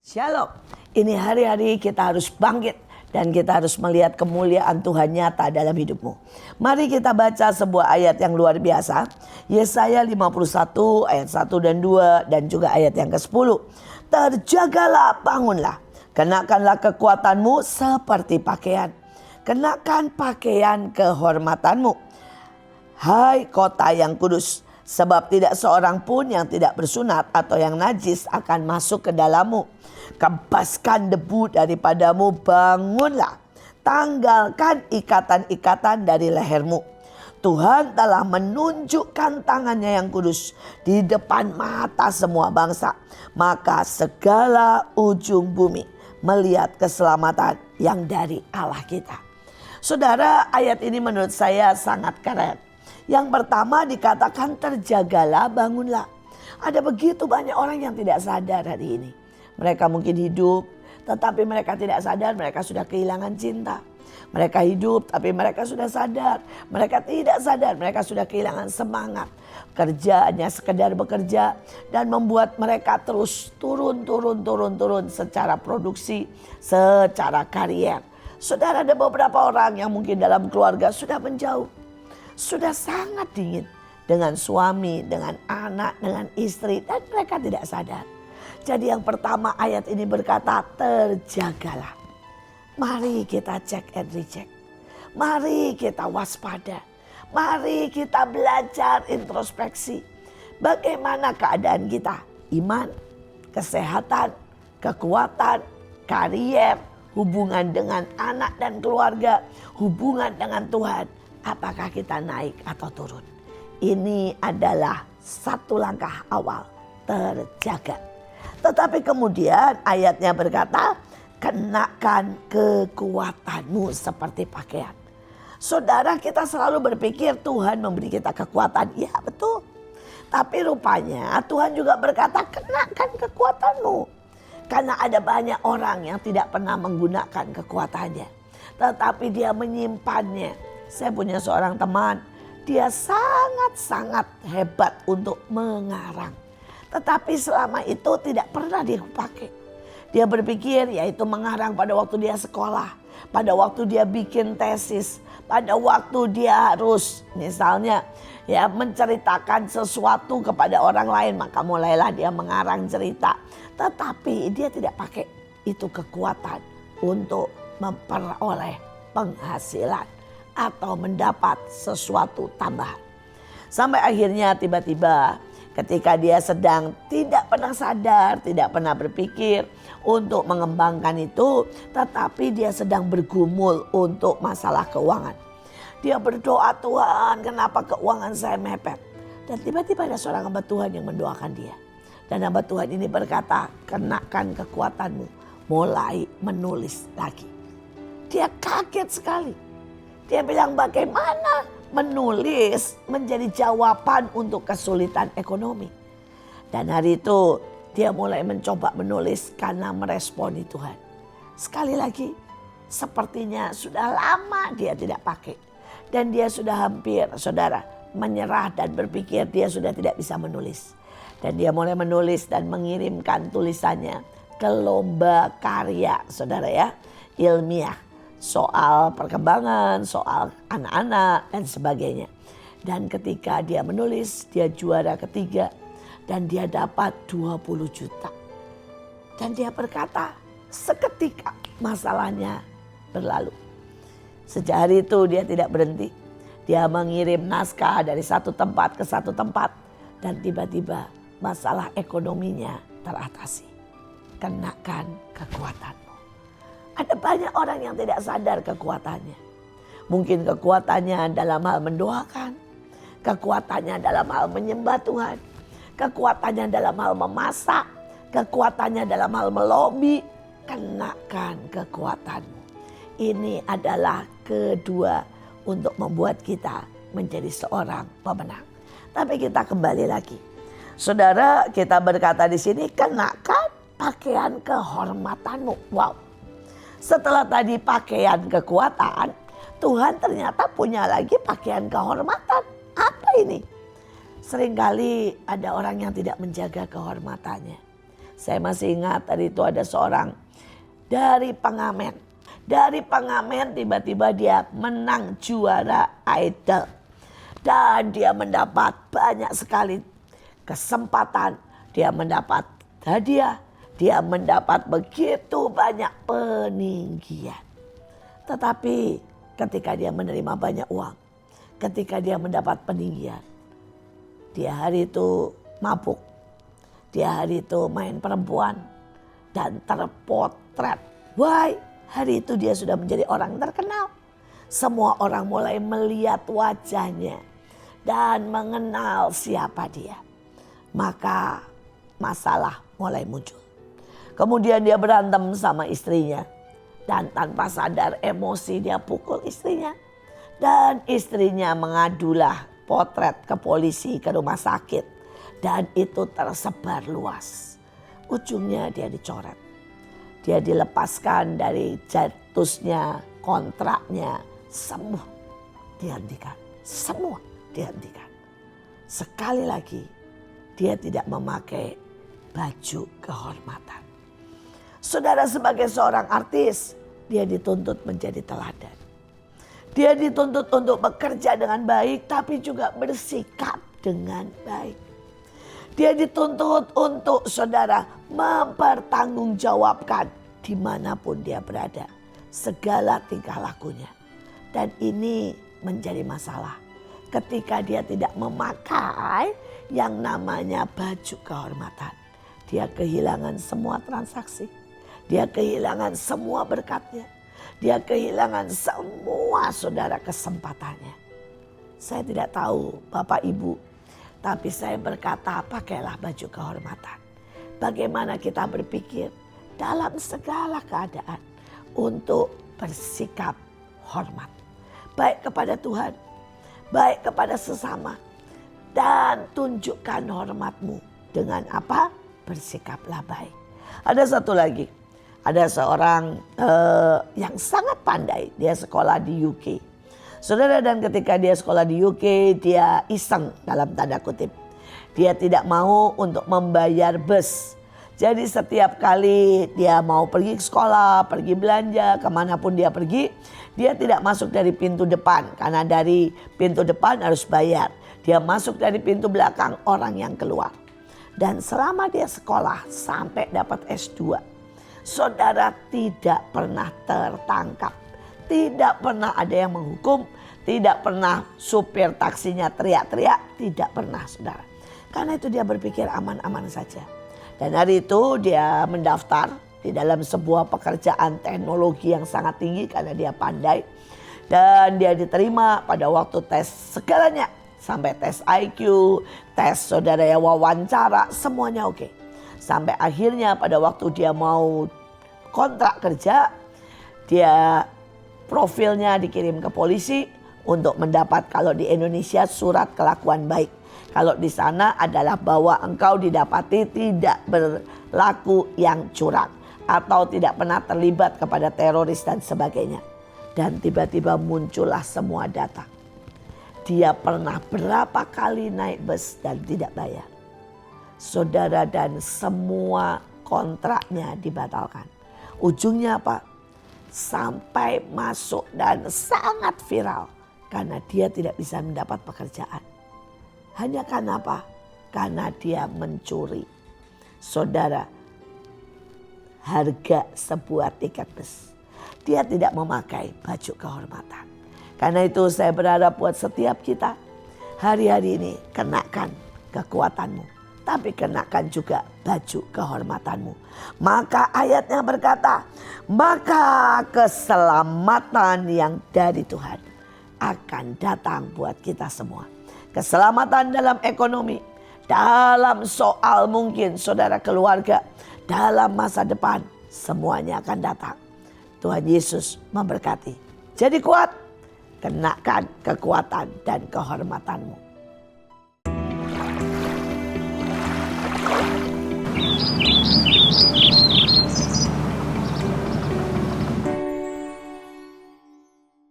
Shalom, ini hari-hari kita harus bangkit dan kita harus melihat kemuliaan Tuhan nyata dalam hidupmu. Mari kita baca sebuah ayat yang luar biasa. Yesaya 51 ayat 1 dan 2 dan juga ayat yang ke-10. Terjagalah, bangunlah, kenakanlah kekuatanmu seperti pakaian. Kenakan pakaian kehormatanmu, hai kota yang kudus. Sebab tidak seorang pun yang tidak bersunat atau yang najis akan masuk ke dalammu. Kempaskan debu daripadamu, bangunlah. Tanggalkan ikatan-ikatan dari lehermu. Tuhan telah menunjukkan tangannya yang kudus di depan mata semua bangsa. Maka segala ujung bumi melihat keselamatan yang dari Allah kita. Saudara, ayat ini menurut saya sangat keren. Yang pertama dikatakan terjagalah, bangunlah. Ada begitu banyak orang yang tidak sadar hari ini. Mereka mungkin hidup tetapi mereka tidak sadar mereka sudah kehilangan cinta. Mereka hidup tapi mereka sudah sadar. Mereka tidak sadar mereka sudah kehilangan semangat. Kerjanya sekedar bekerja dan membuat mereka terus turun secara produksi, secara karier. Saudara, ada beberapa orang yang mungkin dalam keluarga sudah menjauh. Sudah sangat dingin dengan suami, dengan anak, dengan istri, dan mereka tidak sadar. Jadi yang pertama ayat ini berkata terjagalah. Mari kita cek and recheck. Mari kita waspada. Mari kita belajar introspeksi. Bagaimana keadaan kita? Iman, kesehatan, kekuatan, karier, hubungan dengan anak dan keluarga, hubungan dengan Tuhan. Apakah kita naik atau turun? Ini adalah satu langkah awal, terjaga. Tetapi kemudian ayatnya berkata, kenakan kekuatanmu seperti pakaian. Saudara, kita selalu berpikir Tuhan memberi kita kekuatan. Ya betul. Tapi rupanya Tuhan juga berkata kenakan kekuatanmu. Karena ada banyak orang yang tidak pernah menggunakan kekuatannya. Tetapi dia menyimpannya. Saya punya seorang teman, dia sangat-sangat hebat untuk mengarang. Tetapi selama itu tidak pernah dipakai. Dia berpikir yaitu mengarang pada waktu dia sekolah. Pada waktu dia bikin tesis. Pada waktu dia harus misalnya menceritakan sesuatu kepada orang lain. Maka mulailah dia mengarang cerita. Tetapi dia tidak pakai itu kekuatan untuk memperoleh penghasilan. Atau mendapat sesuatu tambahan. Sampai akhirnya tiba-tiba ketika dia sedang tidak pernah sadar, tidak pernah berpikir untuk mengembangkan itu. Tetapi dia sedang bergumul untuk masalah keuangan. Dia berdoa, Tuhan kenapa keuangan saya mepet. Dan tiba-tiba ada seorang hamba Tuhan yang mendoakan dia. Dan hamba Tuhan ini berkata, kenakan kekuatanmu, mulai menulis lagi. Dia kaget sekali. Dia bilang bagaimana menulis menjadi jawaban untuk kesulitan ekonomi. Dan hari itu dia mulai mencoba menulis karena meresponi Tuhan. Sekali lagi sepertinya sudah lama dia tidak pakai. Dan dia sudah hampir saudara menyerah dan berpikir dia sudah tidak bisa menulis. Dan dia mulai menulis dan mengirimkan tulisannya ke lomba karya saudara ilmiah. Soal perkembangan, soal anak-anak dan sebagainya. Dan ketika dia menulis, dia juara ketiga. Dan dia dapat 20 juta. Dan dia berkata, seketika masalahnya berlalu. Sejak hari itu dia tidak berhenti. Dia mengirim naskah dari satu tempat ke satu tempat. Dan tiba-tiba masalah ekonominya teratasi. Kenakan kekuatan. Ada banyak orang yang tidak sadar kekuatannya. Mungkin kekuatannya dalam hal mendoakan. Kekuatannya dalam hal menyembah Tuhan. Kekuatannya dalam hal memasak. Kekuatannya dalam hal melobi. Kenakan kekuatanmu. Ini adalah kedua untuk membuat kita menjadi seorang pemenang. Tapi kita kembali lagi. Saudara, kita berkata di sini kenakan pakaian kehormatanmu. Wow. Setelah tadi pakaian kekuatan, Tuhan ternyata punya lagi pakaian kehormatan. Apa ini? Seringkali ada orang yang tidak menjaga kehormatannya. Saya masih ingat tadi itu ada seorang dari pengamen. Dari pengamen tiba-tiba dia menang juara idol. Dan dia mendapat banyak sekali kesempatan. Dia mendapat hadiah. Dia mendapat begitu banyak peninggian. Tetapi ketika dia menerima banyak uang, ketika dia mendapat peninggian, dia hari itu mabuk, dia hari itu main perempuan dan terpotret. Why? Hari itu dia sudah menjadi orang terkenal. Semua orang mulai melihat wajahnya dan mengenal siapa dia. Maka masalah mulai muncul. Kemudian dia berantem sama istrinya. Dan tanpa sadar emosi dia pukul istrinya. Dan istrinya mengadulah potret ke polisi, ke rumah sakit. Dan itu tersebar luas. Ujungnya dia dicoret. Dia dilepaskan dari jatuhnya kontraknya. Semua dihentikan. Semua dihentikan. Sekali lagi dia tidak memakai baju kehormatan. Saudara, sebagai seorang artis, dia dituntut menjadi teladan. Dia dituntut untuk bekerja dengan baik tapi juga bersikap dengan baik. Dia dituntut untuk saudara mempertanggungjawabkan dimanapun dia berada. Segala tingkah lakunya. Dan ini menjadi masalah ketika dia tidak memakai yang namanya baju kehormatan. Dia kehilangan semua transaksi. Dia kehilangan semua berkatnya. Dia kehilangan semua saudara kesempatannya. Saya tidak tahu Bapak Ibu, tapi saya berkata pakailah baju kehormatan. Bagaimana kita berpikir dalam segala keadaan untuk bersikap hormat. Baik kepada Tuhan, baik kepada sesama. Dan tunjukkan hormatmu dengan apa? Bersikaplah baik. Ada satu lagi. Ada seorang yang sangat pandai. Dia sekolah di UK. Saudara, dan ketika dia sekolah di UK, dia iseng dalam tanda kutip. Dia tidak mau untuk membayar bus. Jadi setiap kali dia mau pergi ke sekolah, pergi belanja, kemanapun dia pergi, dia tidak masuk dari pintu depan. Karena dari pintu depan harus bayar. Dia masuk dari pintu belakang, orang yang keluar. Dan selama dia sekolah sampai dapat S2, saudara tidak pernah tertangkap. Tidak pernah ada yang menghukum. Tidak pernah supir taksinya teriak-teriak. Tidak pernah, saudara. Karena itu dia berpikir aman-aman saja. Dan hari itu dia mendaftar di dalam sebuah pekerjaan teknologi yang sangat tinggi karena dia pandai. Dan dia diterima pada waktu tes segalanya. Sampai tes IQ, tes saudara ya wawancara, semuanya oke. Sampai akhirnya pada waktu dia mau kontrak kerja, dia profilnya dikirim ke polisi untuk mendapat kalau di Indonesia surat kelakuan baik. Kalau di sana adalah bahwa engkau didapati tidak berlaku yang curang atau tidak pernah terlibat kepada teroris dan sebagainya. Dan tiba-tiba muncullah semua data. Dia pernah berapa kali naik bus dan tidak bayar. Saudara, dan semua kontraknya dibatalkan. Ujungnya apa? Sampai masuk dan sangat viral. Karena dia tidak bisa mendapat pekerjaan. Hanya karena apa? Karena dia mencuri. Saudara, harga sebuah tiket bus. Dia tidak memakai baju kehormatan. Karena itu saya berharap buat setiap kita, hari-hari ini kenakan kekuatanmu. Tapi kenakan juga baju kehormatanmu. Maka ayatnya berkata, maka keselamatan yang dari Tuhan akan datang buat kita semua. Keselamatan dalam ekonomi, dalam soal mungkin saudara keluarga, dalam masa depan, semuanya akan datang. Tuhan Yesus memberkati. Jadi kuat, kenakan kekuatan dan kehormatanmu.